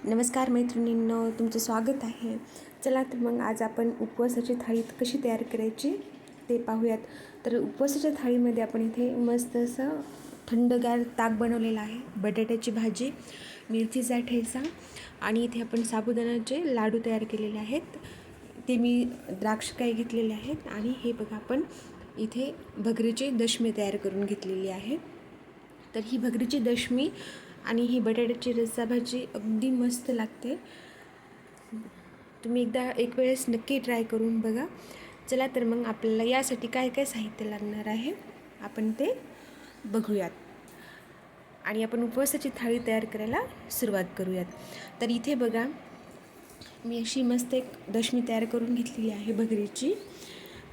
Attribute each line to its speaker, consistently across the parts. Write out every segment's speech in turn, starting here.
Speaker 1: नमस्कार मैत्रिणींनो, तुमचं स्वागत आहे. चला तर मग आज आपण उपवासाची थाळी कशी तयार करायची ते पाहूयात. तर उपवासाच्या थाळीमध्ये आपण इथे मस्त असं थंडगार ताक बनवलेलं आहे, बटाट्याची भाजी, मिरचीचा ठेचा आणि इथे आपण साबुदाण्याचे लाडू तयार केलेले आहेत. ते मी द्राक्ष काही घेतलेले आहेत आणि हे बघा आपण इथे भगरीची दशमी तयार करून घेतलेली आहे. तर ही भगरीची दशमी आणि ही बटाट्याची रस्सा भाजी अगदी मस्त लागते. तुम्ही एकदा एक वेळेस नक्की ट्राय करून बघा. चला तर मग आपल्याला यासाठी काय काय साहित्य लागणार आहे आपण ते बघूयात आणि आपण उपवासाची थाळी तयार करायला सुरुवात करूयात. तर इथे बघा मी अशी मस्त एक दशमी तयार करून घेतलेली आहे भगरीची.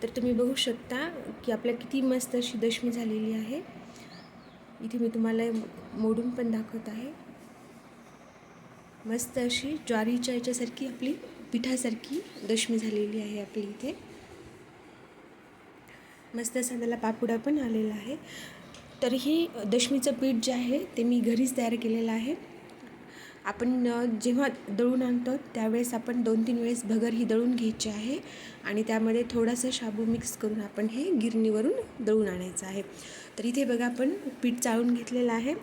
Speaker 1: तर तुम्ही बघू शकता की आपल्या किती मस्त अशी दशमी झालेली आहे. इथे मी तुम्हाला मोडून पण दाखवत आहे. मस्त अशी ज्वारीच्या याच्यासारखी आपली पिठासारखी दशमी झालेली आहे आपली इथे. मस्त असा त्याला पापुडा पण आलेला आहे. तर ही दशमीचं पीठ जे आहे ते मी घरीच तयार केलेलं आहे. आपण जेव्हा दळून आणतो त्यावेळेस आपण 2-3 वेळेस भगर ही दळून घ्यायची आहे आणि त्यामध्ये थोडासा शाबू मिक्स करून आपण हे गिरणीवरून दळून आणायचं आहे. तर इथे बघा आपण पीठ चाळून घेतलेलं आहे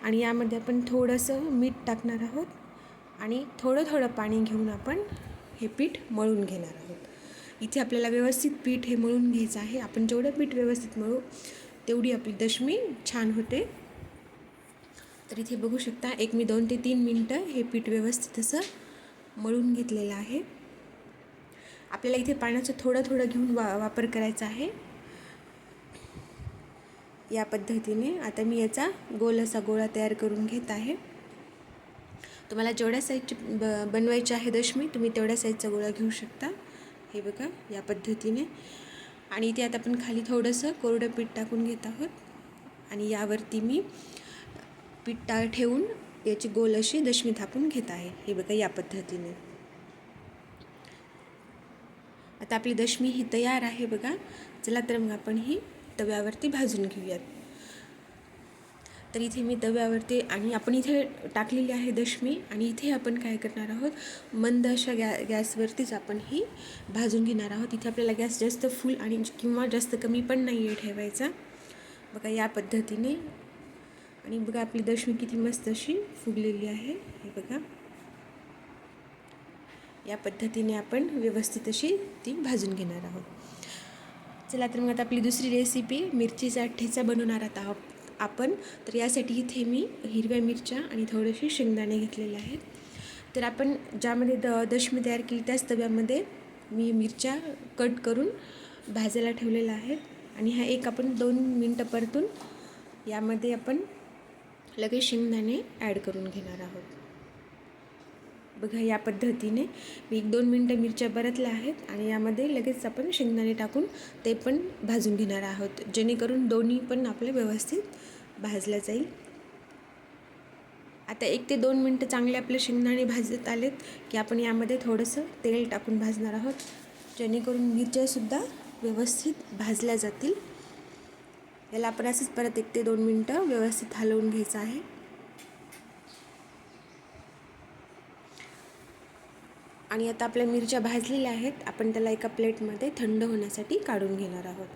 Speaker 1: आणि यामध्ये आपण थोडंसं मीठ टाकणार आहोत आणि थोडं पाणी घेऊन आपण हे पीठ मळून घेणार आहोत. इथे आपल्याला व्यवस्थित पीठ हे मळून घ्यायचं आहे. आपण जेवढं पीठ व्यवस्थित मळू तेवढी आपली दशमी छान होते. तर इथे बघू शकता मी 2 ते 3 मिनटं हे पीठ व्यवस्थित असं मळून घेतलेलं आहे. आपल्याला इथे पाण्याचं थोडं घेऊन वापर करायचा आहे. या पद्धतीने आता मी याचा गोल असा गोळा तयार करून घेत आहे. तुम्हाला जेवढ्या साईजची बनवायची आहे दशमी तुम्ही तेवढ्या साईजचा गोळा घेऊ शकता. हे बघा या पद्धतीने. आणि इथे आता आपण खाली थोडंसं कोरडं पीठ टाकून घेत आहोत आणि यावरती मी पीठ ठेवून याची गोल अशी दशमी थापून घेत आहे. हे बघा या पद्धतीने. आता आपली दशमी ही तयार आहे बघा. चला तर मग आपण ही तव्यावरती भाजून घेऊयात. तर इथे मी तव्यावरती आणि आपण इथे टाकलेली आहे दशमी आणि इथे आपण काय करणार आहोत मंद अशा गॅसवरतीच आपण ही भाजून घेणार आहोत. इथे आपल्याला गॅस जास्त फुल आणि किंवा जास्त कमी पण नाही आहे ठेवायचा. बघा या पद्धतीने. आणि बघा आपली दशमी किती मस्त अशी फुगलेली आहे. हे बघा या पद्धतीने आपण व्यवस्थित अशी ती भाजून घेणार आहोत. चला तर मग आता आपली दुसरी रेसिपी मिरचीचा ठेचा बनवणार आहोत आपण. तर यासाठी इथे मी हिरव्या मिरच्या आणि थोडेसे शेंगदाणे घेतलेले आहेत. तर आपण ज्यामध्ये दशमी तयार केली त्याच तव्यामध्ये मी मिरच्या कट करून भाजायला ठेवलेल्या आहेत आणि हा आपण 2 मिनटं परतून यामध्ये आपण लगेच शेंगदाणे ॲड करून घेणार आहोत. बघा या पद्धतीने मी 1-2 मिनटं मिरच्या परतल्या आहेत आणि यामध्ये लगेच आपण शेंगदाणे टाकून ते पण भाजून घेणार आहोत, जेणेकरून दोन्ही पण आपले व्यवस्थित भाजल्या जाईल. आता 1 ते 2 मिनटं चांगले आपले शेंगदाणे भाजत आलेत की आपण यामध्ये थोडंसं तेल टाकून भाजणार आहोत, जेणेकरून मिरच्यासुद्धा व्यवस्थित भाजल्या जातील. याला आपण असंच परत 1 ते 2 मिनटं व्यवस्थित हलवून घ्यायचं आहे. आणि आता आपल्या मिरच्या भाजलेल्या आहेत. आपण त्याला एका प्लेटमध्ये थंड होण्यासाठी काढून घेणार आहोत.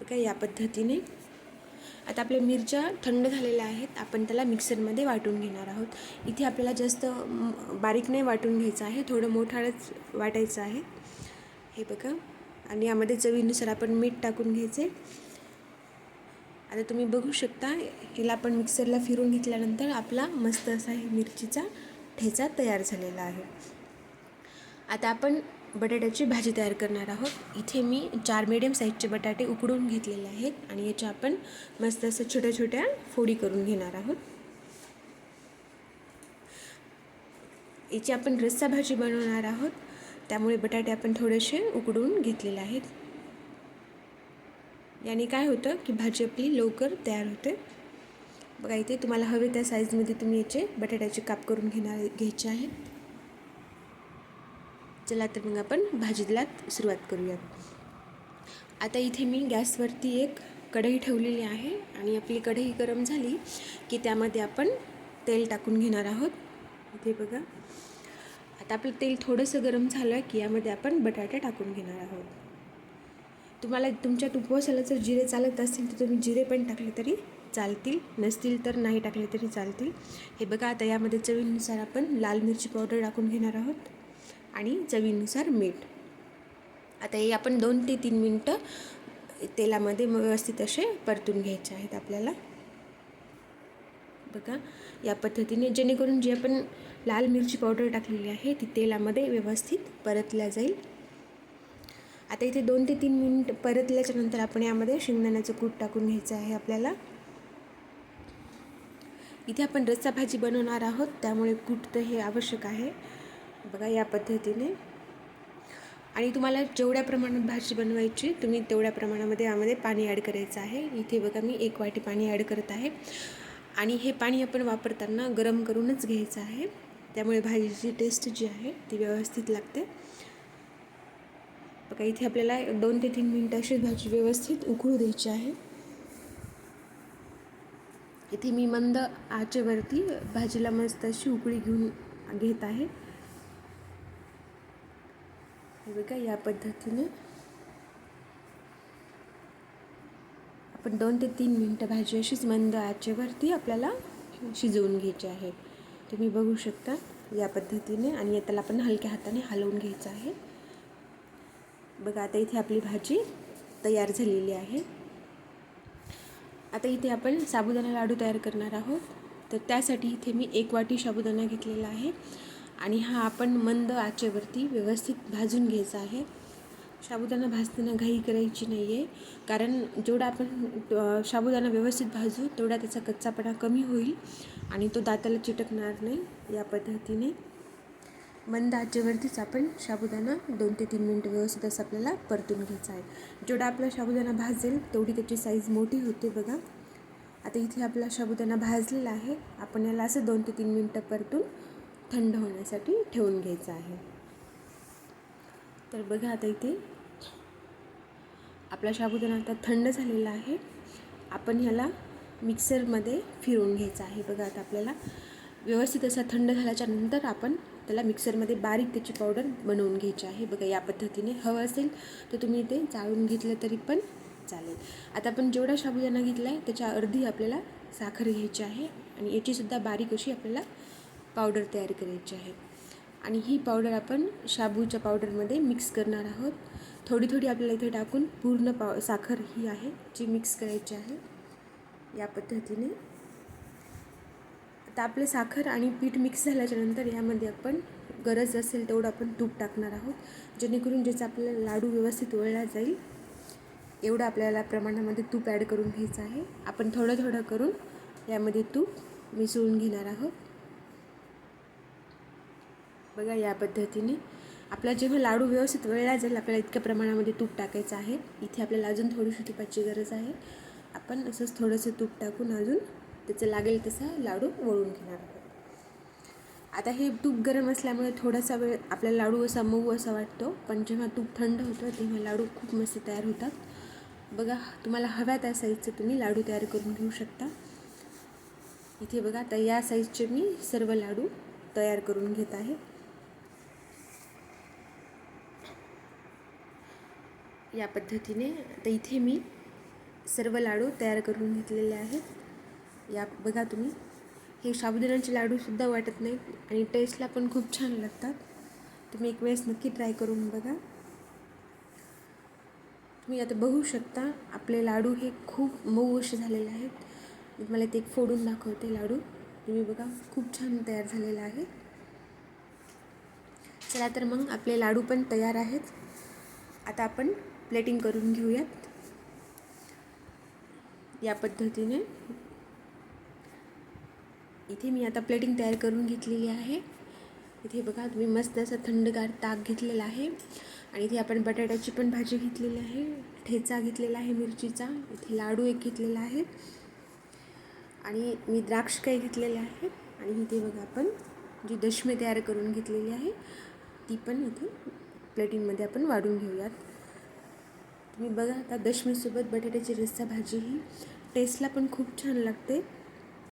Speaker 1: बघा या पद्धतीने. आता आपल्या मिरच्या थंड झालेल्या आहेत. आपण त्याला मिक्सरमध्ये वाटून घेणार आहोत. इथे आपल्याला जास्त बारीक नाही वाटून घ्यायचं आहे, थोडं मोठाळच वाटायचं आहे. हे बघा. आणि यामध्ये चवीनुसार आपण मीठ टाकून घ्यायचे. आता तुम्ही बघू शकता हिला आपण मिक्सरला फिरून घेतल्यानंतर आपला मस्त असा मिरचीचा ठेचा तयार झालेला आहे. आता आपण बटाट्याची भाजी तयार करणार आहोत. इथे मी 4 मीडियम साईजचे बटाटे उकडून घेतलेले आहेत आणि याच्या आपण मस्त असं छोट्या फोडी करून घेणार आहोत. याची आपण रस्सा भाजी बनवणार आहोत, त्यामुळे बटाटे आपण थोडेसे उकडून घेतलेले आहेत. याने काय होतं की भाजी आपली लवकर तयार होते. बघा इथे तुम्हाला हवे त्या साईजमध्ये तुम्ही याचे बटाट्याचे काप करून घ्यायचे आहेत. चला तर मग आपण भाजीला सुरुवात करूयात. आता इथे मी गॅसवरती एक कढई ठेवलेली आहे आणि आपली कढई गरम झाली की त्यामध्ये आपण तेल टाकून घेणार आहोत. इथे बघा, आता आपलं तेल थोडंसं गरम झालं की यामध्ये आपण बटाटे टाकून घेणार आहोत. तुम्हाला तुमच्यात उपवासाला जर जिरे चालत असतील तर तुम्ही जिरे पण टाकले तरी चालतील, नसतील तर नाही टाकले तरी चालतील. हे बघा, आता यामध्ये चवीनुसार आपण लाल मिरची पावडर टाकून घेणार आहोत आणि चवीनुसार मीठ. आता हे आपण 2 ते 3 मिनटं तेलामध्ये व्यवस्थित असे परतून घ्यायचे आहेत आपल्याला. बघा, या पद्धतीने, जेणेकरून जी आपण लाल मिरची पावडर टाकलेली आहे ती तेलामध्ये व्यवस्थित परतल्या जाईल. आता इथे 2 ते 3 मिनिट परतल्याच्या नंतर आपण यामध्ये शेंगदाण्याचं कूट टाकून घ्यायचं आहे आपल्याला. इथे आपण रस्सा भाजी बनवणार आहोत, त्यामुळे कूट तर हे आवश्यक आहे. बघा, या पद्धतीने. आणि तुम्हाला जेवढ्या प्रमाणात भाजी बनवायची तुम्ही तेवढ्या प्रमाणामध्ये यामध्ये पाणी ॲड करायचं आहे. इथे बघा, मी 1 वाटी पाणी ॲड करत आहे आणि हे पाणी आपण वापरताना गरम करूनच घ्यायचं आहे, त्यामुळे भाजीची टेस्ट जी आहे ती व्यवस्थित लागते. बघा, इथे आपल्याला 2 ते 3 मिनिटं अशी भाजी व्यवस्थित उकळू द्यायची आहे. इथे मी मंद आचेवरती भाजीला मस्त अशी उकळी घेत आहे. हे बघा, या पद्धतीने आपण 2 ते 3 मिनिटं भाजी अशीच मंद आचेवरती आपल्याला शिजवून घ्यायची आहे. तुम्ही बघू शकता या पद्धतीने, आणि त्याला आपण हलक्या हाताने हलवून घ्यायचं आहे. बघा, आता इथे आपली भाजी तयार झालेली आहे. आता इथे आपण साबुदाणा लाडू तयार करणार आहोत. तर त्यासाठी इथे मी 1 वाटी साबुदाणा घेतलेला आहे आणि हा आपण मंद आचेवरती व्यवस्थित भाजून घ्यायचा आहे. साबुदाणा भाजताना घाई करायची नाही आहे, कारण जेवढा आपण साबुदाणा व्यवस्थित भाजू तेवढा त्याचा कच्चापणा कमी होईल आणि तो दाताला चिटकणार नाही. या पद्धतीने मंद आचेवरतीच आपण साबुदाणा 2 ते 3 मिनिटं व्यवस्थित असं आपल्याला परतून घ्यायचा आहे. जेवढा आपला साबुदाणा भाजेल तेवढी त्याची साईज मोठी होते. बघा, आता इथे आपला साबुदाणा भाजलेला आहे. आपण याला असं 2 ते 3 मिनिटं परतून थंड होण्यासाठी ठेवून घ्यायचं आहे. तर बघा, आता इथे आपला साबुदाणा आता थंड झालेला आहे. आपण ह्याला मिक्सरमध्ये फिरवून घ्यायचं आहे. बघा, आता आपल्याला व्यवस्थित असा थंड झाल्याच्या नंतर आपण त्याला मिक्सरमध्ये बारीक त्याची पावडर बनवून घ्यायची आहे. बघा, या पद्धतीने. हवं असेल तर तुम्ही ते चाळून घेतलं तरी पण चालेल. आता आपण जेवढा साबुदाणा घेतला आहे त्याच्या अर्धी आपल्याला साखर घ्यायची आहे आणि याचीसुद्धा बारीक अशी आपल्याला पावडर तयार करायची आहे. आणि ही पावडर आपण शाबूच्या पावडरमध्ये मिक्स करणार आहोत. थोडी थोडी आपल्याला इथे टाकून पूर्ण साखर ही आहे जी मिक्स करायची आहे. या पद्धतीने आता आपले साखर आणि पीठ मिक्स झाल्याच्या नंतर यामध्ये आपण गरज असेल तेवढं आपण तूप टाकणार आहोत, जेणेकरून ज्याचा आपल्याला लाडू व्यवस्थित वळला जाईल एवढं आपल्याला प्रमाणामध्ये तूप ॲड करून घ्यायचं आहे. आपण थोडं थोडं करून यामध्ये तूप मिसळून घेणार आहोत. बघा, या पद्धतीने आपला जेव्हा लाडू व्यवस्थित वळला जाईल आपल्याला इतक्या प्रमाणामध्ये तूप टाकायचं आहे. इथे आपल्याला अजून थोडीशी तुपाची गरज आहे. आपण असंच थोडंसं तूप टाकून अजून त्याचं लागेल तसा लाडू वळून घेणार आहोत. आता हे तूप गरम असल्यामुळे थोडासा वेळ आपला लाडू असा मऊ असा वाटतो, पण जेव्हा तूप थंड होतं तेव्हा लाडू खूप मस्त तयार होतात. बघा, तुम्हाला हव्या त्या साईजचे तुम्ही लाडू तयार करून घेऊ शकता. इथे बघा, आता या साईजचे मी सर्व लाडू तयार करून घेत आहे. या पद्धतीने आता इथे मी सर्व लाडू तयार करून घेतलेले आहेत. या बघा, तुम्ही हे साबुदाण्याचे लाडूसुद्धा वाटत नाहीत आणि टेस्टला पण खूप छान लागतात. तुम्ही एक वेळेस नक्की ट्राय करून बघा. तुम्ही आता बघू शकता आपले लाडू हे खूप मऊ असे झालेले आहेत. मी तुम्हाला ते एक फोडून दाखवते लाडू. तुम्ही बघा, खूप छान तयार झालेला आहे. चला तर मग आपले लाडू पण तयार आहेत. आता आपण प्लेटिंग करून घेऊयात. या पद्धतीने इथे मी आता प्लेटिंग तयार करून घेतलेली आहे. इथे बघा, तुम्ही मस्त असं थंडगार ताक घेतलेला आहे आणि इथे आपण बटाट्याची पण भाजी घेतलेली आहे, ठेचा घेतलेला आहे मिरचीचा, इथे लाडू एक घेतलेला आहे आणि मी द्राक्ष काही घेतलेले आहेत. आणि इथे बघा, आपण जी दशमी तयार करून घेतलेली आहे ती पण इथे प्लेटिंगमध्ये आपण वाढून घेऊयात. तुम्ही बघा, आता दशमीसोबत बटाट्याची रस्सा भाजी ही टेस्टला पण खूप छान लागते.